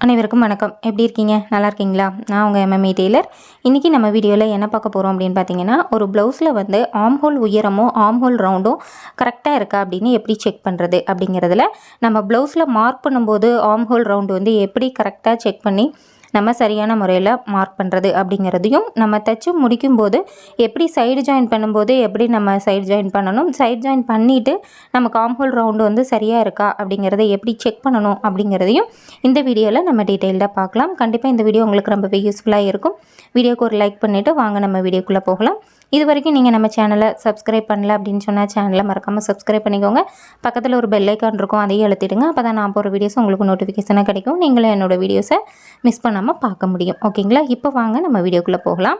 அனைவருக்கும் வணக்கம். எப்படி இருக்கீங்க? நல்லா இருக்கீங்களா? நான் உங்கள் எம்எம்இ டெய்லர். இன்றைக்கி நம்ம வீடியோவில் என்ன பார்க்க போகிறோம் அப்படின்னு பார்த்தீங்கன்னா, ஒரு ப்ளவுஸில் வந்து ஆம்ஹோல் உயரமோ ஆம்ஹோல் ரவுண்டும் கரெக்டாக இருக்கா அப்படின்னு எப்படி செக் பண்ணுறது அப்படிங்கிறதுல நம்ம ப்ளவுஸில் மார்க் பண்ணும்போது ஆம்ஹோல் ரவுண்டு வந்து எப்படி கரெக்டாக செக் பண்ணி நம்ம சரியான முறையில் மார்க் பண்ணுறது அப்படிங்கிறதையும், நம்ம தைச்சு முடிக்கும்போது எப்படி சைடு ஜாயின் பண்ணும்போது எப்படி நம்ம சைடு ஜாயின் பண்ணணும், சைடு ஜாயின் பண்ணிவிட்டு நமக்கு ஆம்ஹோல் ரவுண்டு வந்து சரியாக இருக்கா அப்படிங்கிறத எப்படி செக் பண்ணணும் அப்படிங்கிறதையும் இந்த வீடியோவில் நம்ம டீட்டெயில்டாக பார்க்கலாம். கண்டிப்பாக இந்த வீடியோ உங்களுக்கு ரொம்பவே யூஸ்ஃபுல்லாக இருக்கும். வீடியோக்கு ஒரு லைக் பண்ணிவிட்டு வாங்க நம்ம வீடியோக்குள்ளே போகலாம். இது வரைக்கும் நீங்கள் நம்ம சேனலை சப்ஸ்கிரைப் பண்ணல அப்படின்னு சொன்னால் சேனலை மறக்காமல் சப்ஸ்கிரைப் பண்ணிக்கோங்க. பக்கத்தில் ஒரு பெல் ஐக்கான் இருக்கும், அதையும் அழுத்திடுங்க. அப்போ தான் நான் போகிற வீடியோஸ் உங்களுக்கு நோட்டிஃபிகேஷனாக கிடைக்கும். நீங்களும் என்னோடய வீடியோஸை மிஸ் பண்ணாமல் பார்க்க முடியும். ஓகேங்களா? இப்போ வாங்க நம்ம வீடியோக்குள்ளே போகலாம்.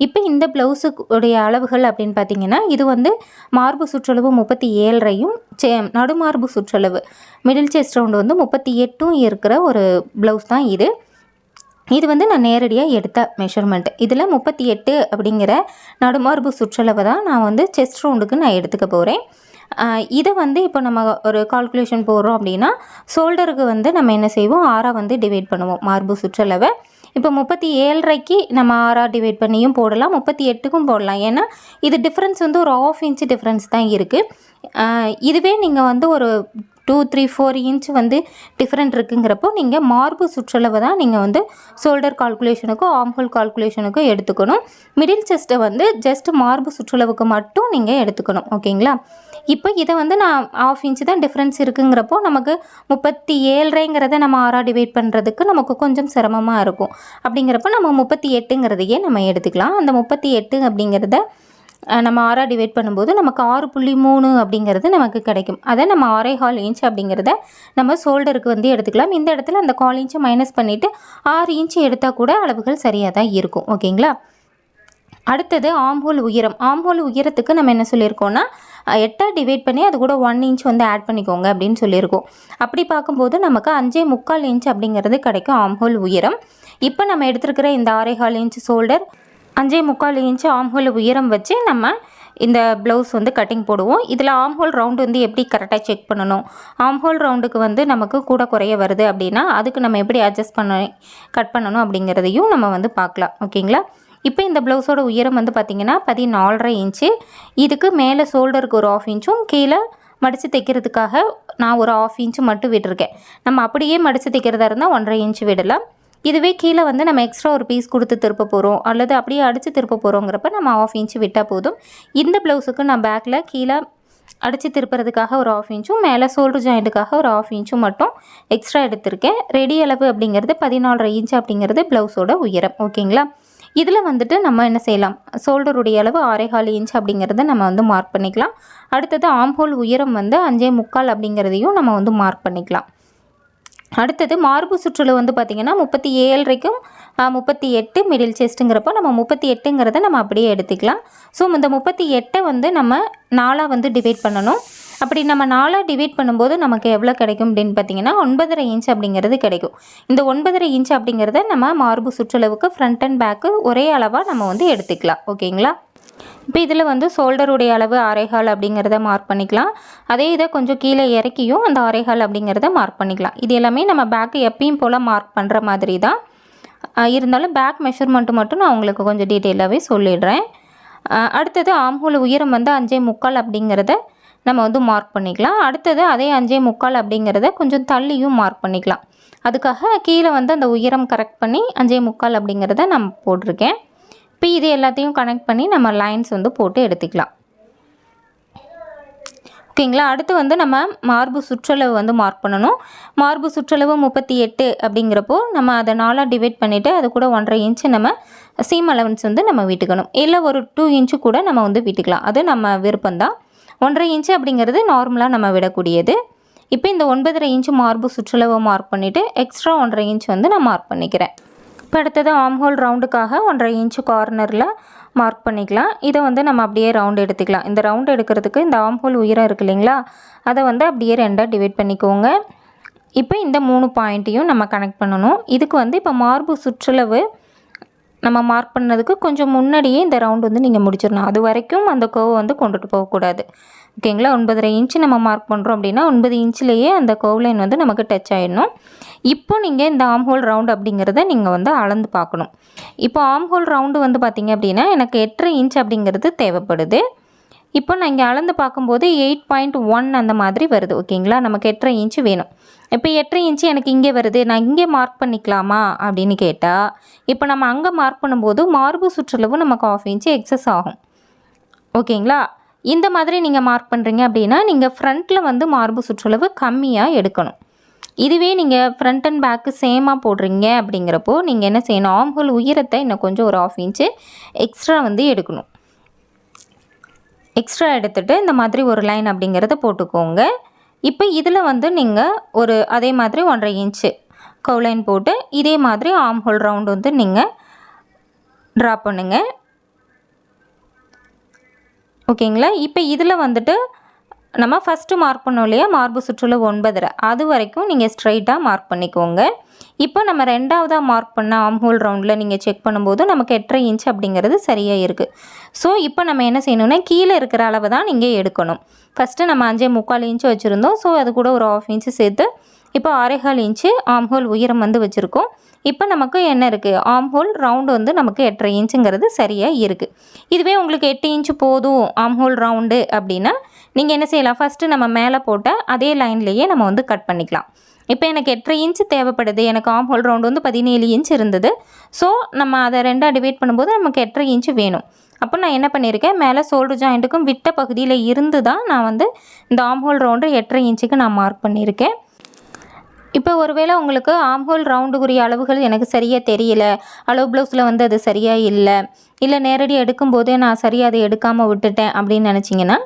இப்போ இந்த ப்ளவுஸுடைய அளவுகள் அப்படின்னு பார்த்தீங்கன்னா, இது வந்து மார்பு சுற்றளவு 37யும் நடுமார்பு சுற்றளவு மிடில் செஸ்ட் ரவுண்டு வந்து 38ம் இருக்கிற ஒரு ப்ளவுஸ் தான் இது. இது வந்து நான் நேரடியாக எடுத்த மெஷர்மெண்ட். இதில் 38 அப்படிங்கிற நடுமார்பு சுற்றளவை தான் நான் வந்து செஸ்ட் ரவுண்டுக்கு நான் எடுத்துக்க போகிறேன். இதை வந்து இப்போ நம்ம ஒரு கால்குலேஷன் போடுறோம் அப்படின்னா, ஷோல்டருக்கு வந்து நம்ம என்ன செய்வோம், 6 வந்து டிவைட் பண்ணுவோம் மார்பு சுற்றளவை. இப்போ 37.5க்கு நம்ம 6 டிவைட் பண்ணியும் போடலாம், 38க்கும் போடலாம். ஏன்னா இது டிஃப்ரென்ஸ் வந்து ஒரு 1/2 இன்ச் டிஃப்ரென்ஸ் தான் இருக்குது. இதுவே நீங்கள் வந்து ஒரு 2, 3, 4 இன்ச் வந்து டிஃப்ரெண்ட் இருக்குங்கிறப்போ நீங்கள் மார்பு சுற்றளவை தான் நீங்கள் வந்து ஷோல்டர் கால்குலேஷனுக்கும் ஆம்ஹோல் கால்குலேஷனுக்கும் எடுத்துக்கணும். மிடில் செஸ்ட்டை வந்து ஜஸ்ட் மார்பு சுற்றளவுக்கு மட்டும் நீங்கள் எடுத்துக்கணும். ஓகேங்களா? இப்போ இதை வந்து நான் 1/2 இன்ச் தான் டிஃப்ரென்ஸ் இருக்குங்கிறப்போ நமக்கு 37.5ங்கிறத நம்ம 6 டிவைட் பண்ணுறதுக்கு நமக்கு கொஞ்சம் சிரமமாக இருக்கும். அப்படிங்கிறப்போ நம்ம 38ங்கிறதையே நம்ம எடுத்துக்கலாம். அந்த 38 அப்படிங்கிறத நம்ம 6 டிவைட் பண்ணும்போது நமக்கு 6.3 அப்படிங்கிறது நமக்கு கிடைக்கும். அதை நம்ம 6.25 இன்ச் அப்படிங்கிறத நம்ம ஷோல்டருக்கு வந்து எடுத்துக்கலாம். இந்த இடத்துல அந்த 1/4 இன்ச்சை மைனஸ் பண்ணிவிட்டு 6 இன்ச் எடுத்தால் கூட அளவுகள் சரியாக தான் இருக்கும். ஓகேங்களா? அடுத்தது ஆம்ஹோல் உயரம். ஆம்ஹோல் உயரத்துக்கு நம்ம என்ன சொல்லியிருக்கோன்னா, 8 டிவைட் பண்ணி அது கூட 1 இன்ச் வந்து ஆட் பண்ணிக்கோங்க அப்படின்னு சொல்லியிருக்கோம். அப்படி பார்க்கும்போது நமக்கு 5.25 இன்ச் அப்படிங்கிறது கிடைக்கும் ஆம்ஹோல் உயரம். இப்போ நம்ம எடுத்துருக்கிற இந்த 6.25 இன்ச் ஷோல்டர், 5.25 இன்ச் ஆம்ஹோல் உயரம் வச்சு நம்ம இந்த ப்ளவுஸ் வந்து கட்டிங் போடுவோம். இதில் ஆம்ஹோல் ரவுண்டு வந்து எப்படி கரெக்டாக செக் பண்ணணும், ஆம்ஹோல் ரவுண்டுக்கு வந்து நமக்கு கூட குறைய வருது அப்படின்னா அதுக்கு நம்ம எப்படி அட்ஜஸ்ட் கட் பண்ணணும் அப்படிங்கிறதையும் நம்ம வந்து பார்க்கலாம். ஓகேங்களா? இப்போ இந்த ப்ளவுஸோட உயரம் வந்து பார்த்திங்கன்னா 14.5 இன்ச்சு. இதுக்கு மேலே ஷோல்டருக்கு ஒரு 1/2 இன்ச்சும் கீழே மடித்து தைக்கிறதுக்காக நான் ஒரு 1/2 இன்ச்சு மட்டும் விட்டுருக்கேன். நம்ம அப்படியே மடித்து தைக்கிறதா இருந்தால் 1.5 இன்ச்சு விடலாம். இதுவே கீழே வந்து நம்ம எக்ஸ்ட்ரா ஒரு பீஸ் கொடுத்து திருப்ப போகிறோம் அல்லது அப்படியே அடித்து திருப்ப போகிறோங்கிறப்ப நம்ம 1/2 இன்ச்சு விட்டால் போதும். இந்த ப்ளவுஸுக்கு நான் பேக்கில் கீழே அடித்து திருப்புறதுக்காக ஒரு 1/2 இன்ச்சும் மேலே ஷோல்டர் ஜாயிண்ட்டுக்காக ஒரு 1/2 இன்ச்சும் மட்டும் எக்ஸ்ட்ரா எடுத்திருக்கேன். ரெடி அளவு அப்படிங்கிறது 14.5 இன்ச்சு அப்படிங்கிறது ப்ளவுஸோட உயரம். ஓகேங்களா? இதில் வந்துட்டு நம்ம என்ன செய்யலாம், ஷோல்டருடைய அளவு 6.25 இன்ச் அப்படிங்கிறத நம்ம வந்து மார்க் பண்ணிக்கலாம். அடுத்தது ஆம்ஹோல் உயரம் வந்து 5.25 அப்படிங்கிறதையும் நம்ம வந்து மார்க் பண்ணிக்கலாம். அடுத்தது மார்பு சுற்றளவு வந்து பார்த்திங்கன்னா 37க்கும் 38 மிடில் செஸ்ட்டுங்கிறப்போ நம்ம 38ங்கிறத நம்ம அப்படியே எடுத்துக்கலாம். ஸோ இந்த 38 வந்து நம்ம 4 வந்து டிவைட் பண்ணணும். அப்படி நம்ம 4 டிவைட் பண்ணும்போது நமக்கு எவ்வளோ கிடைக்கும் அப்படின்னு பார்த்தீங்கன்னா 9.5 இன்ச் அப்படிங்கிறது கிடைக்கும். இந்த 9.5 இன்ச் அப்படிங்கிறத நம்ம மார்பு சுற்றளவுக்கு ஃப்ரண்ட் அண்ட் பேக்கு ஒரே அளவாக நம்ம வந்து எடுத்துக்கலாம். ஓகேங்களா? இப்போ இதில் வந்து ஷோல்டருடைய அளவு 6.25 அப்படிங்கிறத மார்க் பண்ணிக்கலாம். அதே இதை கொஞ்சம் கீழே இறக்கியும் அந்த 6.25 அப்படிங்கிறத மார்க் பண்ணிக்கலாம். இது எல்லாமே நம்ம பேக்கு எப்பயும் போல் மார்க் பண்ணுற மாதிரி தான் இருந்தாலும் பேக் மெஷர்மெண்ட்டு மட்டும் நான் உங்களுக்கு கொஞ்சம் டீட்டெயிலாகவே சொல்லிடுறேன். அடுத்தது ஆம்ஹோல் உயரம் வந்து 5.25 அப்படிங்கிறத நம்ம வந்து மார்க் பண்ணிக்கலாம். அடுத்தது அதே 5.25 அப்படிங்கிறத கொஞ்சம் தள்ளியும் மார்க் பண்ணிக்கலாம். அதுக்காக கீழே வந்து அந்த உயரம் கரெக்ட் பண்ணி 5.25 அப்படிங்கிறத நான் போட்டிருக்கேன். இப்போ இது எல்லாத்தையும் கனெக்ட் பண்ணி நம்ம லைன்ஸ் வந்து போட்டு எடுத்துக்கலாம். ஓகேங்களா? அடுத்து வந்து நம்ம மார்பு சுற்றளவு வந்து மார்க் பண்ணணும். மார்பு சுற்றளவு 38 அப்படிங்கிறப்போ நம்ம அதை 4 டிவைட் பண்ணிவிட்டு அது கூட 1.5 இன்ச்சு நம்ம சீம் அலவன்ஸ் வந்து நம்ம விட்டுக்கணும். இல்லை ஒரு 2 இன்ச்சு கூட நம்ம வந்து விட்டுக்கலாம். அது நம்ம விருப்பம்தான். 1.5 இன்ச்சு அப்படிங்கிறது நார்மலாக நம்ம விடக்கூடியது. இப்போ இந்த 9.5 இன்ச்சு மார்பு சுற்றளவை மார்க் பண்ணிவிட்டு எக்ஸ்ட்ரா 1.5 இன்ச் வந்து நான் மார்க் பண்ணிக்கிறேன். இப்போ அடுத்தது ஆம்ஹோல் ரவுண்டுக்காக 1.5 இன்ச்சு கார்னரில் மார்க் பண்ணிக்கலாம். இதை வந்து நம்ம அப்படியே ரவுண்டு எடுத்துக்கலாம். இந்த ரவுண்டு எடுக்கிறதுக்கு இந்த ஆம்ஹோல் உயரம் இருக்குது இல்லைங்களா, அதை வந்து அப்படியே 2 டிவைட் பண்ணிக்கோங்க. இப்போ இந்த 3 பாயிண்ட்டையும் நம்ம கனெக்ட் பண்ணணும். இதுக்கு வந்து இப்போ மார்பு சுற்றளவு நம்ம மார்க் பண்ணதுக்கு கொஞ்சம் முன்னாடியே இந்த ரவுண்டு வந்து நீங்கள் முடிச்சிடணும். அது வரைக்கும் அந்த கர்வ் வந்து கொண்டுட்டு போகக்கூடாது. ஓகேங்களா. 9.5 இன்ச் நம்ம மார்க் பண்ணுறோம் அப்படின்னா 9 இன்ச்லேயே அந்த கர்வ் லைன் வந்து நமக்கு டச் ஆகிடணும். இப்போ நீங்கள் இந்த ஆர்ம்ஹோல் ரவுண்ட் அப்படிங்கிறத நீங்கள் வந்து அளந்து பார்க்கணும். இப்போ ஆர்ம்ஹோல் ரவுண்டு வந்து பார்த்திங்க அப்படின்னா எனக்கு 8.5 இன்ச் அப்படிங்கிறது தேவைப்படுது. இப்போ நான் இங்கே அளந்து பார்க்கும்போது 8.1 அந்த மாதிரி வருது. ஓகேங்களா. நமக்கு 8.5 இன்ச்சு வேணும். இப்போ 8.5 இன்ச்சு எனக்கு இங்கே வருது, நான் இங்கே மார்க் பண்ணிக்கலாமா அப்படின்னு கேட்டால், இப்போ நம்ம அங்கே மார்க் பண்ணும்போது மார்பு சுற்றளவு நமக்கு 1/2 இன்ச்சு எக்ஸஸ் ஆகும். ஓகேங்களா. இந்த மாதிரி நீங்கள் மார்க் பண்ணுறீங்க அப்படின்னா நீங்கள் ஃப்ரண்ட்டில் வந்து மார்பு சுற்றளவு கம்மியாக எடுக்கணும். இதுவே நீங்கள் ஃப்ரண்ட் அண்ட் பேக்கு சேமாக போடுறீங்க அப்படிங்கிறப்போ நீங்கள் என்ன செய்யணும், ஆர்ம்ஹோல் உயரத்தை இன்னும் கொஞ்சம் ஒரு 1/2 இன்ச்சு எக்ஸ்ட்ரா வந்து எடுக்கணும். எக்ஸ்ட்ரா எடுத்துகிட்டு இந்த மாதிரி ஒரு லைன் அப்படிங்கிறத போட்டுக்கோங்க. இப்போ இதில் வந்து நீங்கள் ஒரு அதே மாதிரி 1.5 இன்ச்சு கர்வ் லைன் போட்டு இதே மாதிரி ஆர்ம்ஹோல் ரவுண்ட் வந்து நீங்கள் ட்ரா பண்ணுங்கள். ஓகேங்களா. இப்போ இதில் வந்துட்டு நம்ம ஃபஸ்ட்டு மார்க் பண்ணோம் இல்லையா, மார்பு சுற்றளவு 9.5 அது வரைக்கும் நீங்கள் ஸ்ட்ரைட்டாக மார்க் பண்ணிக்கோங்க. இப்போ நம்ம ரெண்டாவதாக மார்க் பண்ண ஆர்ம்ஹோல் ரவுண்டில் நீங்கள் செக் பண்ணும்போது நமக்கு 8.5 இன்ச் அப்படிங்கிறது சரியாக இருக்குது. ஸோ இப்போ நம்ம என்ன செய்யணும்னா கீழே இருக்கிற அளவு தான் நீங்கள் எடுக்கணும். ஃபஸ்ட்டு நம்ம 5.25 இன்ச்சு வச்சுருந்தோம். ஸோ அது கூட ஒரு 1/2 இன்ச்சு சேர்த்து இப்போ 6.25 இன்ச்சு ஆர்ம்ஹோல் உயரம் வந்து வச்சுருக்கோம். இப்போ நமக்கு என்ன இருக்குது, ஆர்ம்ஹோல் ரவுண்டு வந்து நமக்கு 8.5 இன்ச்சுங்கிறது சரியாக இருக்குது. இதுவே உங்களுக்கு 8 இன்ச்சு போதும் ஆர்ம்ஹோல் ரவுண்டு அப்படின்னா நீங்கள் என்ன செய்யலாம், ஃபஸ்ட்டு நம்ம மேலே போட்ட அதே லைன்லேயே நம்ம வந்து கட் பண்ணிக்கலாம். இப்போ எனக்கு 8.5 இன்ச்சு தேவைப்படுது, எனக்கு ஆர்ம்ஹோல் ரவுண்டு வந்து 17 இன்ச் இருந்தது. ஸோ நம்ம அதை 2ஆக டிவைட் பண்ணும்போது நமக்கு 8.5 இன்ச்சு வேணும். அப்போ நான் என்ன பண்ணியிருக்கேன், மேலே ஷோல்டர் ஜாயிண்ட்டுக்கும் விட்ட பகுதியில் இருந்து தான் நான் வந்து இந்த ஆர்ம்ஹோல் ரவுண்டு 8.5 இன்ச்சுக்கு நான் மார்க் பண்ணியிருக்கேன். இப்போ ஒருவேளை உங்களுக்கு ஆர்ம்ஹோல் ரவுண்டுக்குரிய அளவுகள் எனக்கு சரியாக தெரியல, அளவு ப்ளவுஸில் வந்து அது சரியாக இல்லை நேரடியாக எடுக்கும்போதே நான் சரியாக அதை எடுக்காமல் விட்டுட்டேன் அப்படின்னு நினச்சிங்கன்னா,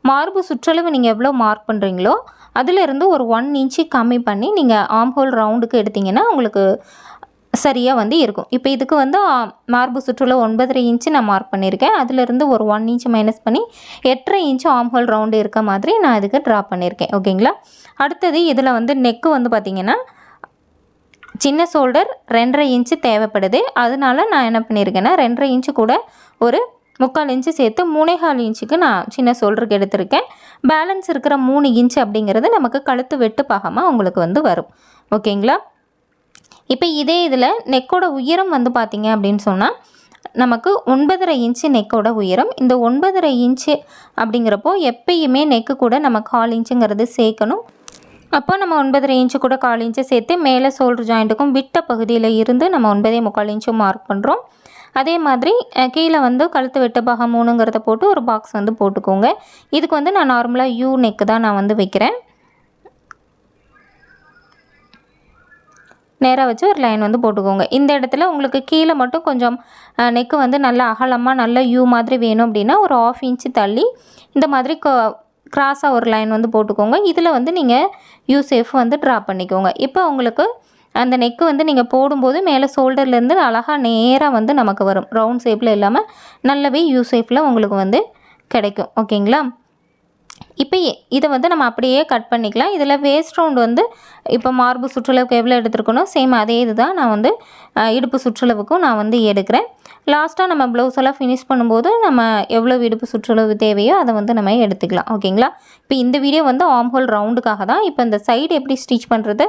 மார்பு சுற்றளவு நீங்கள் எவ்வளோ மார்க் பண்ணுறீங்களோ அதிலிருந்து ஒரு 1 இன்ச்சு கம்மி பண்ணி நீங்கள் ஆர்ம்ஹோல் ரவுண்டுக்கு எடுத்திங்கன்னா உங்களுக்கு சரியாக வந்து இருக்கும். இப்போ இதுக்கு வந்து மார்பு சுற்றளவு 9.5 இன்ச்சு நான் மார்க் பண்ணியிருக்கேன். அதிலிருந்து ஒரு 1 இன்ச்சு மைனஸ் பண்ணி 8.5 இன்ச்சு ஆர்ம்ஹோல் ரவுண்டு இருக்க மாதிரி நான் இதுக்கு ட்ரா பண்ணியிருக்கேன். ஓகேங்களா. அடுத்தது இதில் வந்து நெக்கு வந்து பார்த்திங்கன்னா சின்ன ஷோல்டர் 2.5 இன்ச்சு தேவைப்படுது. அதனால நான் என்ன பண்ணியிருக்கேன்னா 2.5 இன்ச்சு கூட ஒரு 3/4 இன்ச்சு சேர்த்து 3.25 இன்ச்சுக்கு நான் சின்ன ஷோல்டருக்கு எடுத்திருக்கேன். பேலன்ஸ் இருக்கிற 3 இன்ச்சு அப்படிங்கிறது நமக்கு கழுத்து வெட்டு பாகமாக உங்களுக்கு வந்து வரும். ஓகேங்களா. இப்போ இதே இதில் நெக்கோட உயரம் வந்து பார்த்திங்க அப்படின்னு சொன்னால் நமக்கு 9.5 இன்ச்சு நெக்கோட உயரம். இந்த 9.5 இன்ச்சு அப்படிங்கிறப்போ எப்பயுமே நெக்கு கூட நம்ம 1/4 இன்ச்சுங்கிறது சேர்க்கணும். அப்போ நம்ம 9.5 இன்ச்சு கூட 1/4 இன்ச்சு சேர்த்து மேலே ஷோல்டர் ஜாயிண்ட்டுக்கும் விட்ட பகுதியில் இருந்து நம்ம 9.25 இன்ச்சும் மார்க் பண்ணுறோம். அதே மாதிரி கீழே வந்து கழுத்து வெட்டு பாகம் 3ங்கிறத போட்டு ஒரு பாக்ஸ் வந்து போட்டுக்கோங்க. இதுக்கு வந்து நான் நார்மலாக யூ நெக்கு தான் நான் வந்து வைக்கிறேன். நேராக வச்சு ஒரு லைன் வந்து போட்டுக்கோங்க. இந்த இடத்துல உங்களுக்கு கீழே மட்டும் கொஞ்சம் நெக்கு வந்து நல்லா அகலமாக நல்ல யூ மாதிரி வேணும் அப்படின்னா ஒரு 1/2 இன்ச்சு தள்ளி இந்த மாதிரி கிராஸாக ஒரு லைன் வந்து போட்டுக்கோங்க. இதில் வந்து நீங்கள் யூ ஷேப் வந்து ட்ரா பண்ணிக்கோங்க. இப்போ உங்களுக்கு அந்த நெக்கு வந்து நீங்கள் போடும்போது மேலே ஷோல்டர்லேருந்து அழகாக நேராக வந்து நமக்கு வரும். ரவுண்ட் ஷேப்பில் இல்லாமல் நல்லாவே யூ ஷேப்பில் உங்களுக்கு வந்து கிடைக்கும். ஓகேங்களா. இப்போ இதை வந்து நம்ம அப்படியே கட் பண்ணிக்கலாம். இதில் வேஸ்ட் ரவுண்ட் வந்து இப்போ மார்பு சுற்றளவுக்கு எவ்வளோ எடுத்துருக்கணும் சேம் அதே இது தான் நான் வந்து இடுப்பு சுற்றளவுக்கும் நான் வந்து எடுக்கிறேன். லாஸ்ட்டாக நம்ம ப்ளவுஸ் எல்லாம் ஃபினிஷ் பண்ணும்போது நம்ம எவ்வளோ இடுப்பு சுற்றளவு தேவையோ அதை வந்து நம்ம எடுத்துக்கலாம். ஓகேங்களா. இப்போ இந்த வீடியோ வந்து ஆர்ம்ஹோல் ரவுண்டுக்காக தான். இப்போ இந்த சைடு எப்படி ஸ்டிச் பண்ணுறது,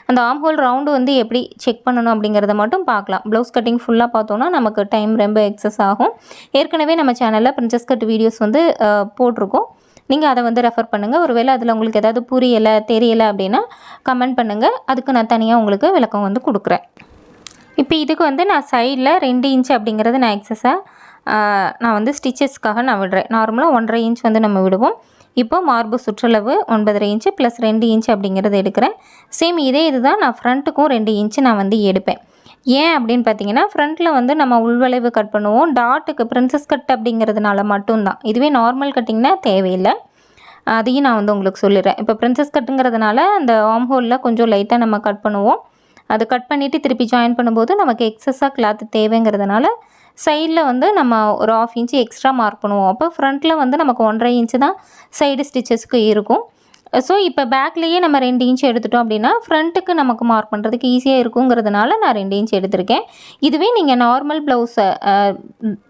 அந்த ஆர்ம்ஹோல் ரவுண்டு வந்து எப்படி செக் பண்ணணும் அப்படிங்கிறத மட்டும் பார்க்கலாம். ப்ளவுஸ் கட்டிங் ஃபுல்லாக பார்த்தோன்னா நமக்கு டைம் ரொம்ப எக்ஸஸ் ஆகும். ஏற்கனவே நம்ம சேனலில் பிரின்சஸ் கட் வீடியோஸ் வந்து போட்டிருக்கோம். நீங்கள் அதை வந்து ரெஃபர் பண்ணுங்கள். ஒருவேளை அதில் உங்களுக்கு ஏதாவது புரியலை தெரியலை அப்படின்னா கமெண்ட் பண்ணுங்கள். அதுக்கு நான் தனியாக உங்களுக்கு விளக்கம் வந்து கொடுக்குறேன். இப்போ இதுக்கு வந்து நான் சைடில் 2 இன்ச் அப்படிங்கிறது நான் எக்ஸஸாக நான் வந்து ஸ்டிச்சஸ்க்காக நான் விடுறேன். நார்மலாக 1.5 இன்ச் வந்து நம்ம விடுவோம். இப்போ மார்பு சுற்றளவு 9.5 இன்ச்சு ப்ளஸ் 2 இன்ச் அப்படிங்கிறது எடுக்கிறேன். சேம் இதே இதுதான் நான் ஃப்ரண்ட்டுக்கும் 2 இன்ச்சு நான் வந்து எடுப்பேன். ஏன் அப்படின்னு பார்த்தீங்கன்னா ஃப்ரண்ட்டில் வந்து நம்ம உள்வளைவு கட் பண்ணுவோம். டாட்டுக்கு பிரின்சஸ் கட் அப்படிங்கிறதுனால மட்டும்தான். இதுவே நார்மல் கட்டிங்னா தேவையில்லை. அதையும் நான் வந்து உங்களுக்கு சொல்லிடுறேன். இப்போ பிரின்சஸ் கட்டுங்கிறதுனால அந்த ஆர்ம்ஹோலில் கொஞ்சம் லைட்டாக நம்ம கட் பண்ணுவோம். அது கட் பண்ணிவிட்டு திருப்பி ஜாயின் பண்ணும்போது நமக்கு எக்ஸஸாக கிளாத்து தேவைங்கிறதுனால சைடில் வந்து நம்ம ஒரு 1/2 இன்ச்சு எக்ஸ்ட்ரா மார்க் பண்ணுவோம். அப்போ ஃப்ரண்ட்டில் வந்து நமக்கு 1.5 இன்ச்சு தான் சைடு ஸ்டிச்சஸ்க்கு இருக்கும். ஸோ இப்போ பேக்லேயே நம்ம 2 இன்ச் எடுத்துட்டோம் அப்படின்னா ஃப்ரண்ட்டுக்கு நமக்கு மார்க் பண்ணுறதுக்கு ஈஸியாக இருக்குங்கிறதுனால நான் 2 இன்ச் எடுத்திருக்கேன். இதுவே நீங்கள் நார்மல் ப்ளவுஸை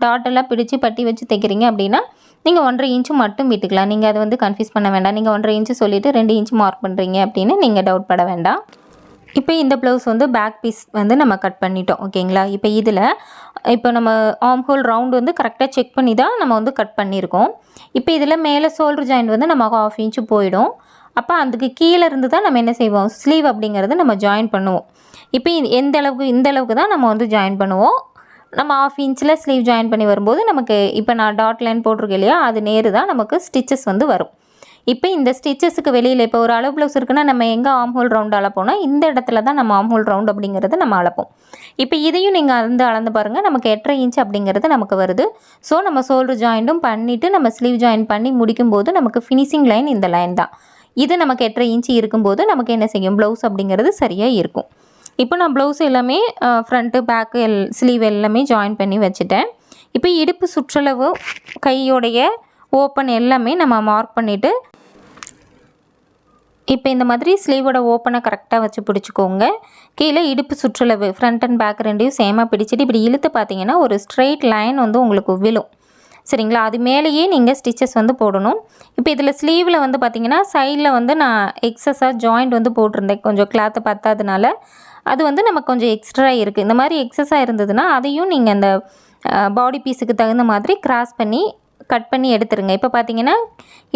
டாட்டெல்லாம் பிடிச்சி பட்டி வச்சு தைக்கிறீங்க அப்படின்னா நீங்கள் 1.5 இன்ச்சு மட்டும் விட்டுக்கலாம். நீங்கள் அதை வந்து கன்ஃபியூஸ் பண்ண வேண்டாம். நீங்கள் 1.5 இன்ச்சு சொல்லிவிட்டு 2 இன்ச்சு மார்க் பண்ணுறீங்க அப்படின்னு நீங்கள் டவுட் பட வேண்டாம். இப்போ இந்த ப்ளவுஸ் வந்து பேக் பீஸ் வந்து நம்ம கட் பண்ணிட்டோம். ஓகேங்களா? இப்போ இதில் இப்போ நம்ம ஆர்ம் ஹோல் ரவுண்டு வந்து கரெக்டாக செக் பண்ணி தான் நம்ம வந்து கட் பண்ணியிருக்கோம். இப்போ இதில் மேலே ஷோல்டர் ஜாயிண்ட் வந்து நம்ம 1/2 இன்ச்சு போயிடும். அப்போ அதுக்கு கீழே இருந்து தான் நம்ம என்ன செய்வோம், ஸ்லீவ் அப்படிங்கிறது நம்ம ஜாயின் பண்ணுவோம். இப்போ இந்த அளவுக்கு தான் நம்ம வந்து ஜாயின் பண்ணுவோம். நம்ம 1/2 இன்ச்சில் ஸ்லீவ் ஜாயின் பண்ணி வரும்போது நமக்கு இப்போ நான் டாட் லைன் போட்டிருக்கேன் இல்லையா, அது நேரு தான் நமக்கு ஸ்டிச்சஸ் வந்து வரும். இப்போ இந்த ஸ்டிச்சஸுக்கு வெளியில் இப்போ ஒரு அளவு ப்ளவுஸ் இருக்குன்னா நம்ம எங்கே ஆர்ம் ஹோல் ரவுண்டு அளப்போம்னா இந்த இடத்துல தான் நம்ம ஆர்ம் ஹோல் ரவுண்ட் அப்படிங்கிறத நம்ம அளப்போம். இப்போ இதையும் நீங்கள் அளந்து பாருங்கள், நமக்கு 8.5 இன்ச் அப்படிங்கிறது நமக்கு வருது. ஸோ நம்ம ஷோல்டர் ஜாயிண்ட்டும் பண்ணிவிட்டு நம்ம ஸ்லீவ் ஜாயின் பண்ணி முடிக்கும்போது நமக்கு ஃபினிஷிங் லைன் இந்த லைன் தான். இது நமக்கு 8.5 இன்ச்சு இருக்கும்போது நமக்கு என்ன செய்யும், ப்ளவுஸ் அப்படிங்கிறது சரியாக இருக்கும். இப்போ நான் ப்ளவுஸ் எல்லாமே ஃப்ரண்ட்டு பேக்கு ஸ்லீவ் எல்லாமே ஜாயின் பண்ணி வச்சுட்டேன். இப்போ இடுப்பு சுற்றளவு கையோடைய ஓப்பன் எல்லாமே நம்ம மார்க் பண்ணிவிட்டு இப்போ இந்த மாதிரி ஸ்லீவோட ஓப்பனை கரெக்டாக வச்சு பிடிச்சிக்கோங்க. கீழே இடுப்பு சுற்றளவு ஃப்ரண்ட் அண்ட் பேக் ரெண்டையும் சேமாக பிடிச்சிட்டு இப்படி இழுத்து பார்த்தீங்கன்னா ஒரு ஸ்ட்ரெயிட் லைன் வந்து உங்களுக்கு விழும். சரிங்களா? அது மேலேயே நீங்கள் ஸ்டிச்சஸ் வந்து போடணும். இப்போ இதில் ஸ்லீவில் வந்து பார்த்திங்கன்னா சைடில் வந்து நான் எக்ஸஸாக ஜாயிண்ட் வந்து போட்டிருந்தேன். கொஞ்சம் கிளாத்து பத்தாதனால அது வந்து நமக்கு கொஞ்சம் எக்ஸ்ட்ரா இருக்குது. இந்த மாதிரி எக்ஸஸாக இருந்ததுன்னா அதையும் நீங்கள் அந்த பாடி பீஸுக்கு தகுந்த மாதிரி கிராஸ் பண்ணி கட் பண்ணி எடுத்துருங்க. இப்போ பார்த்தீங்கன்னா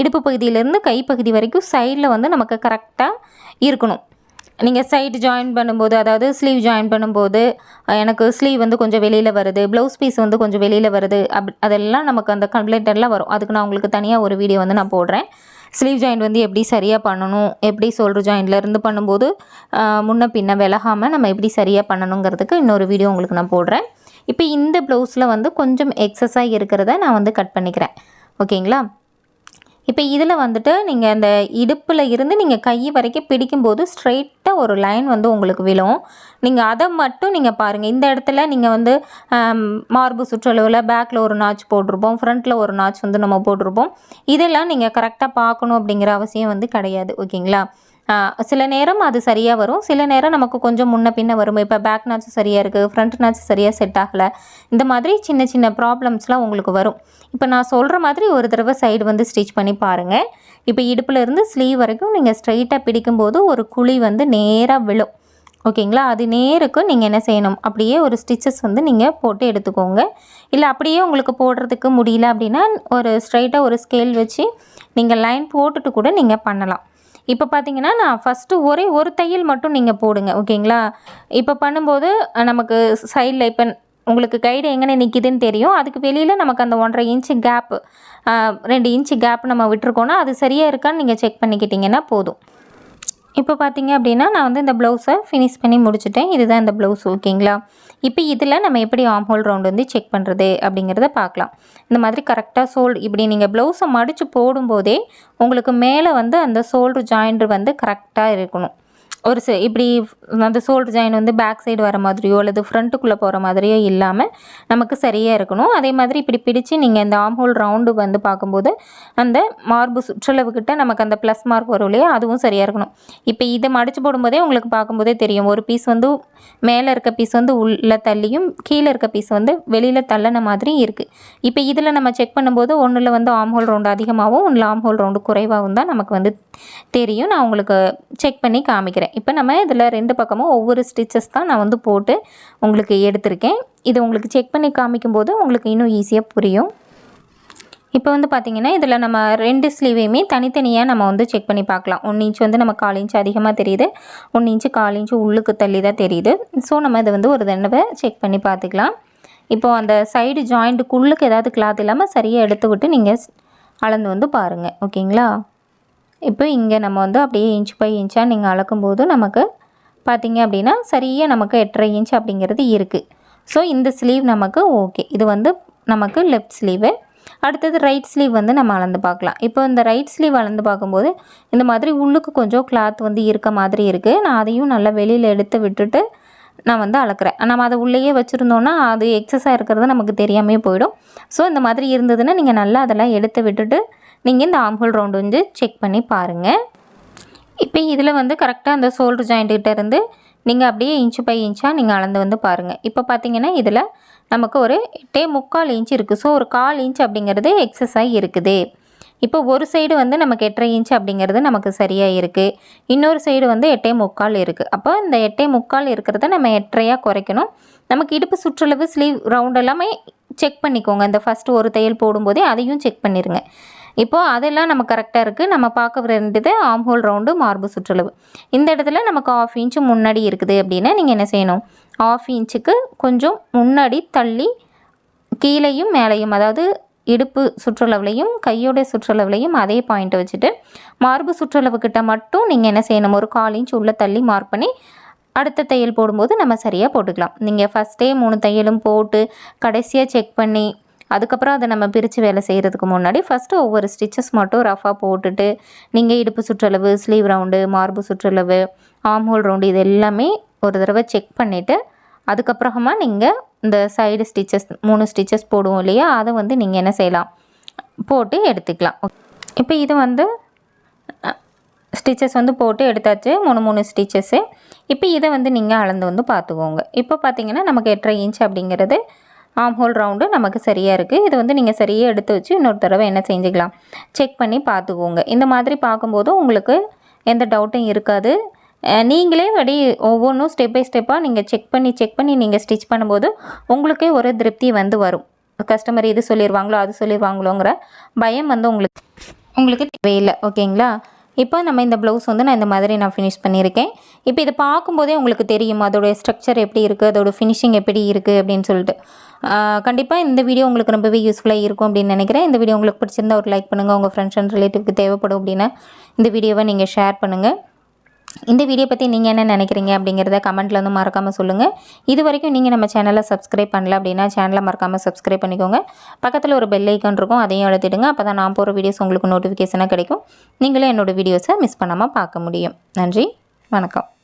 இடுப்பு பகுதியிலேருந்து கைப்பகுதி வரைக்கும் சைடில் வந்து நமக்கு கரெக்டாக இருக்கணும். நீங்கள் சைடு ஜாயின் பண்ணும்போது, அதாவது ஸ்லீவ் ஜாயின் பண்ணும்போது எனக்கு ஸ்லீவ் வந்து கொஞ்சம் வெளியில் வருது, ப்ளவுஸ் பீஸ் வந்து கொஞ்சம் வெளியில் வருது, அதெல்லாம் நமக்கு அந்த கம்ப்ளைண்ட் எல்லாம் வரும். அதுக்கு நான் உங்களுக்கு தனியாக ஒரு வீடியோ வந்து நான் போடுறேன். ஸ்லீவ் ஜாயிண்ட் வந்து எப்படி சரியாக பண்ணணும், எப்படி ஷோல்டர் ஜாயிண்ட்லேருந்து பண்ணும்போது முன்ன பின்ன விலகாமல் நம்ம எப்படி சரியாக பண்ணணுங்கிறதுக்கு இன்னொரு வீடியோ உங்களுக்கு நான் போடுறேன். இப்போ இந்த ப்ளவுஸில் வந்து கொஞ்சம் எக்ஸஸாக இருக்கிறத நான் வந்து கட் பண்ணிக்கிறேன். ஓகேங்களா? இப்போ இதில் வந்துட்டு நீங்கள் அந்த இடுப்பில் இருந்து நீங்கள் கை வரைக்கும் பிடிக்கும்போது ஸ்ட்ரைட்டாக ஒரு லைன் வந்து உங்களுக்கு விழும். நீங்கள் அதை மட்டும் நீங்கள் பாருங்கள். இந்த இடத்துல நீங்கள் வந்து மார்பு சுற்றளவில் பேக்கில் ஒரு நாச் போட்டிருப்போம், ஃப்ரண்ட்டில் ஒரு நாச் வந்து நம்ம போட்டிருப்போம். இதெல்லாம் நீங்கள் கரெக்டாக பார்க்கணும் அப்படிங்கிற அவசியம் வந்து கிடையாது. ஓகேங்களா? சில நேரம் அது சரியாக வரும், சில நேரம் நமக்கு கொஞ்சம் முன்ன பின்ன வரும். இப்போ பேக் நாச்சு சரியாக இருக்குது, ஃப்ரண்ட் நாச்சு சரியாக செட் ஆகலை, இந்த மாதிரி சின்ன சின்ன ப்ராப்ளம்ஸ்லாம் உங்களுக்கு வரும். இப்போ நான் சொல்கிற மாதிரி ஒரு தடவை சைடு வந்து ஸ்டிச் பண்ணி பாருங்கள். இப்போ இடுப்புலேருந்து ஸ்லீவ் வரைக்கும் நீங்கள் ஸ்ட்ரைட்டாக பிடிக்கும்போது ஒரு குழி வந்து நேராக விழும். ஓகேங்களா? அது நேருக்கு நீங்கள் என்ன செய்யணும், அப்படியே ஒரு ஸ்டிச்சஸ் வந்து நீங்கள் போட்டு எடுத்துக்கோங்க. இல்லை அப்படியே உங்களுக்கு போடுறதுக்கு முடியல அப்படின்னா ஒரு ஸ்ட்ரைட்டாக ஒரு ஸ்கேல் வச்சு நீங்கள் லைன் போட்டுட்டு கூட நீங்கள் பண்ணலாம். இப்போ பார்த்தீங்கன்னா நான் ஃபஸ்ட்டு ஒரு தையல் மட்டும் நீங்கள் போடுங்க. ஓகேங்களா? இப்போ பண்ணும்போது நமக்கு சைடில் இப்போ உங்களுக்கு கைடு எங்கே நிற்கிதுன்னு தெரியும். அதுக்கு வெளியில் நமக்கு அந்த 1.5 இன்ச்சு கேப்பு 2 இன்ச்சு கேப் நம்ம விட்டுருக்கோன்னா அது சரியாக இருக்கான்னு நீங்கள் செக் பண்ணிக்கிட்டிங்கன்னா போதும். இப்போ பார்த்தீங்க அப்படின்னா நான் வந்து இந்த ப்ளவுஸை ஃபினிஷ் பண்ணி முடிச்சுட்டேன். இதுதான் இந்த ப்ளவுஸ். ஓகேங்களா? இப்போ இதில் நம்ம எப்படி ஆர்ம் ஹோல் ரவுண்டு வந்து செக் பண்ணுறது அப்படிங்கிறத பார்க்கலாம். இந்த மாதிரி கரெக்டாக இப்படி நீங்கள் ப்ளவுஸை மடித்து போடும்போதே உங்களுக்கு மேலே வந்து அந்த ஷோல்டர் ஜாயிண்ட் வந்து கரெக்டாக இருக்கணும். இப்படி அந்த ஷோல்டர் ஜாயின் வந்து பேக் சைடு வர மாதிரியோ அல்லது ஃப்ரண்ட்டுக்குள்ளே போகிற மாதிரியோ இல்லாமல் நமக்கு சரியாக இருக்கணும். அதே மாதிரி இப்படி பிடிச்சி நீங்கள் இந்த ஆர்ம் ஹோல் ரவுண்டு வந்து பார்க்கும்போது அந்த மார்பு சுற்றளவுக்கிட்ட நமக்கு அந்த ப்ளஸ் மார்க் வரும் இல்லையா, அதுவும் சரியாக இருக்கணும். இப்போ இதை மடித்து போடும்போதே உங்களுக்கு பார்க்கும்போதே தெரியும், ஒரு பீஸ் வந்து மேலே இருக்க பீஸ் வந்து உள்ளே தள்ளியும் கீழே இருக்க பீஸ் வந்து வெளியில் தள்ளின மாதிரி இருக்குது. இப்போ இதில் நம்ம செக் பண்ணும்போது ஒன்றில் வந்து ஆர்ம் ஹோல் ரவுண்டு அதிகமாகவும் ஒன்றில் ஆர்ம் ஹோல் ரவுண்டு குறைவாகவும் தான் நமக்கு வந்து தெரியும். நான் உங்களுக்கு செக் பண்ணி காமிக்கிறேன். இப்போ நம்ம இதில் 2 பக்கமும் ஒவ்வொரு ஸ்டிச்சஸ் தான் நான் வந்து போட்டு உங்களுக்கு எடுத்திருக்கேன். இது உங்களுக்கு செக் பண்ணி காமிக்கும்போது உங்களுக்கு இன்னும் ஈஸியாக புரியும். இப்போ வந்து பார்த்திங்கன்னா இதில் நம்ம 2 ஸ்லீவையுமே தனித்தனியாக நம்ம வந்து செக் பண்ணி பார்க்கலாம். 1 இன்ச் வந்து நம்ம 1/4 இன்ச் அதிகமாக தெரியுது, 1 இன்ச்சு 1/4 இன்ச்சு உள்ளுக்கு தள்ளி தான் தெரியுது. ஸோ நம்ம இதை வந்து ஒரு தடவை செக் பண்ணி பார்த்துக்கலாம். இப்போது அந்த சைடு ஜாயிண்ட்டுக்குள்ளுக்கு ஏதாவது கிளாத் இல்லாமல் சரியாக எடுத்து விட்டு நீங்கள் அளந்து வந்து பாருங்கள். ஓகேங்களா? இப்போ இங்கே நம்ம வந்து அப்படியே இன்ச் பை இன்ச்சாக நீங்கள் அளக்கும்போது நமக்கு பார்த்திங்க அப்படின்னா சரியாக நமக்கு 8.5 இன்ச் அப்படிங்கிறது இருக்குது. ஸோ இந்த ஸ்லீவ் நமக்கு ஓகே. இது வந்து நமக்கு லெஃப்ட் ஸ்லீவு. அடுத்தது ரைட் ஸ்லீவ் வந்து நம்ம அளந்து பார்க்கலாம். இப்போ இந்த ரைட் ஸ்லீவ் அளந்து பார்க்கும்போது இந்த மாதிரி உள்ளுக்கு கொஞ்சம் கிளாத் வந்து இருக்க மாதிரி இருக்குது. நான் அதையும் நல்லா வெளியில் எடுத்து விட்டுட்டு நான் வந்து அளக்குறேன். நம்ம அதை உள்ளேயே வச்சுருந்தோன்னா அது எக்ஸஸாக இருக்கிறது நமக்கு தெரியாமே போயிடும். ஸோ இந்த மாதிரி இருந்ததுன்னா நீங்கள் நல்லா அதெல்லாம் எடுத்து விட்டுட்டு நீங்கள் இந்த ஆர்ம் ஹோல் ரவுண்டு வந்து செக் பண்ணி பாருங்கள். இப்போ இதில் வந்து கரெக்டாக அந்த ஷோல்டர் ஜாயிண்ட்டுக்கிட்ட இருந்து நீங்கள் அப்படியே இன்ச்சு பை இன்ச்சாக நீங்கள் அளந்து வந்து பாருங்கள். இப்போ பார்த்தீங்கன்னா இதில் நமக்கு ஒரு 8.25 இன்ச் இருக்குது. ஸோ ஒரு 1/4 இன்ச் அப்படிங்கிறது எக்ஸஸ் ஆகி இருக்குது. இப்போ ஒரு சைடு வந்து நமக்கு 8.5 இன்ச் அப்படிங்கிறது நமக்கு சரியாக இருக்குது. இன்னொரு சைடு வந்து 8.25 இருக்குது. அப்போ இந்த 8.25 இருக்கிறத நம்ம 8.5 குறைக்கணும். நமக்கு இடுப்பு சுற்றளவு ஸ்லீவ் ரவுண்ட் எல்லாமே செக் பண்ணிக்கோங்க. இந்த ஃபஸ்ட்டு ஒரு தையல் போடும்போதே அதையும் செக் பண்ணிடுங்க. இப்போது அதெல்லாம் நம்ம கரெக்டாக இருக்குது. நம்ம பார்க்க வேண்டியது ஆம்ஹோல் ரவுண்டு, மார்பு சுற்றளவு. இந்த இடத்துல நமக்கு 1/2 இன்ச்சு முன்னாடி இருக்குது அப்படின்னா நீங்கள் என்ன செய்யணும், 1/2 இன்ச்சுக்கு கொஞ்சம் முன்னாடி தள்ளி கீழேயும் மேலேயும், அதாவது இடுப்பு சுற்றளவுலையும் கையோட சுற்றளவுலையும் அதே பாயிண்ட்டை வச்சுட்டு மார்பு சுற்றளவுக்கிட்ட மட்டும் நீங்கள் என்ன செய்யணும், ஒரு 1/4 இன்ச் உள்ளே தள்ளி மார்க் பண்ணி அடுத்த தையல் போடும்போது நம்ம சரியாக போட்டுக்கலாம். நீங்கள் ஃபஸ்ட்டே 3 தையலும் போட்டு கடைசியாக செக் பண்ணி அதுக்கப்புறம் அதை நம்ம பிரித்து வேலை செய்கிறதுக்கு முன்னாடி ஃபஸ்ட்டு ஒவ்வொரு ஸ்டிச்சஸ் மட்டும் ரஃபாக போட்டுட்டு நீங்கள் இடுப்பு சுற்றளவு, ஸ்லீவ் ரவுண்டு, மார்பு சுற்றளவு, ஆம்ஹோல் ரவுண்டு இது எல்லாமே ஒரு தடவை செக் பண்ணிவிட்டு அதுக்கப்புறமா நீங்கள் இந்த சைடு ஸ்டிச்சஸ் 3 ஸ்டிச்சஸ் போடுவோம் இல்லையா, அதை வந்து நீங்கள் என்ன செய்யலாம், போட்டு எடுத்துக்கலாம். இப்போ இது வந்து ஸ்டிச்சஸ் வந்து போட்டு எடுத்தாச்சு, 3 ஸ்டிச்சஸ்ஸு. இப்போ இதை வந்து நீங்கள் அளந்து வந்து பார்த்துக்கோங்க. இப்போ பார்த்தீங்கன்னா நமக்கு 8.5 இன்ச் அப்படிங்கிறது ஆம்ஹோல் ரவுண்டு நமக்கு சரியாக இருக்குது. இது வந்து நீங்கள் சரியாக எடுத்து வச்சு இன்னொரு தடவை என்ன செஞ்சுக்கலாம், செக் பண்ணி பார்த்துக்கோங்க. இந்த மாதிரி பார்க்கும்போது உங்களுக்கு எந்த டவுட்டும் இருக்காது. நீங்களே ஒவ்வொன்றும் ஸ்டெப் பை ஸ்டெப்பாக நீங்கள் செக் பண்ணி நீங்கள் ஸ்டிச் பண்ணும்போது உங்களுக்கே ஒரு திருப்தி வந்து வரும். கஸ்டமர் இது சொல்லிடுவாங்களோ அது சொல்லிடுவாங்களோங்கிற பயம் வந்து உங்களுக்கு தேவையில்லை. ஓகேங்களா? இப்போ நம்ம இந்த ப்ளவுஸ் வந்து நான் இந்த மாதிரி ஃபினிஷ் பண்ணியிருக்கேன். இப்போ இதை பார்க்கும்போதே உங்களுக்கு தெரியும் அதோடய ஸ்ட்ரக்சர் எப்படி இருக்குது, அதோடய ஃபினிஷிங் எப்படி இருக்குது அப்படின்னு சொல்லிட்டு. கண்டிப்பாக இந்த வீடியோ உங்களுக்கு ரொம்பவே யூஸ்ஃபுல்லாக இருக்கும் அப்படின்னு நினைக்கிறேன். இந்த வீடியோ உங்களுக்கு பிடிச்சிருந்தா ஒரு லைக் பண்ணுங்கள். உங்கள் ஃப்ரெண்ட்ஸ் அண்ட் ரிலேட்டிவ்க்கு தேவைப்படும் அப்படின்னா இந்த வீடியோவை நீங்கள் ஷேர் பண்ணுங்கள். இந்த வீடியோ பற்றி நீங்கள் என்ன நினைக்கிறீங்க அப்படிங்கிறத கமெண்ட்டில் வந்து மறக்காமல் சொல்லுங்கள். இது வரைக்கும் நீங்கள் நம்ம சேனலை சப்ஸ்கிரைப் பண்ணல அப்படின்னா சேனலை மறக்காமல் சப்ஸ்கிரைப் பண்ணிக்கோங்க. பக்கத்தில் ஒரு பெல் ஐக்கான் இருக்கும், அதையும் அழுத்திடுங்க. அப்போ தான் நான் போகிற வீடியோஸ் உங்களுக்கு நோட்டிஃபிகேஷனாக கிடைக்கும். நீங்களும் என்னோடய வீடியோஸை மிஸ் பண்ணாமல் பார்க்க முடியும். நன்றி, வணக்கம்.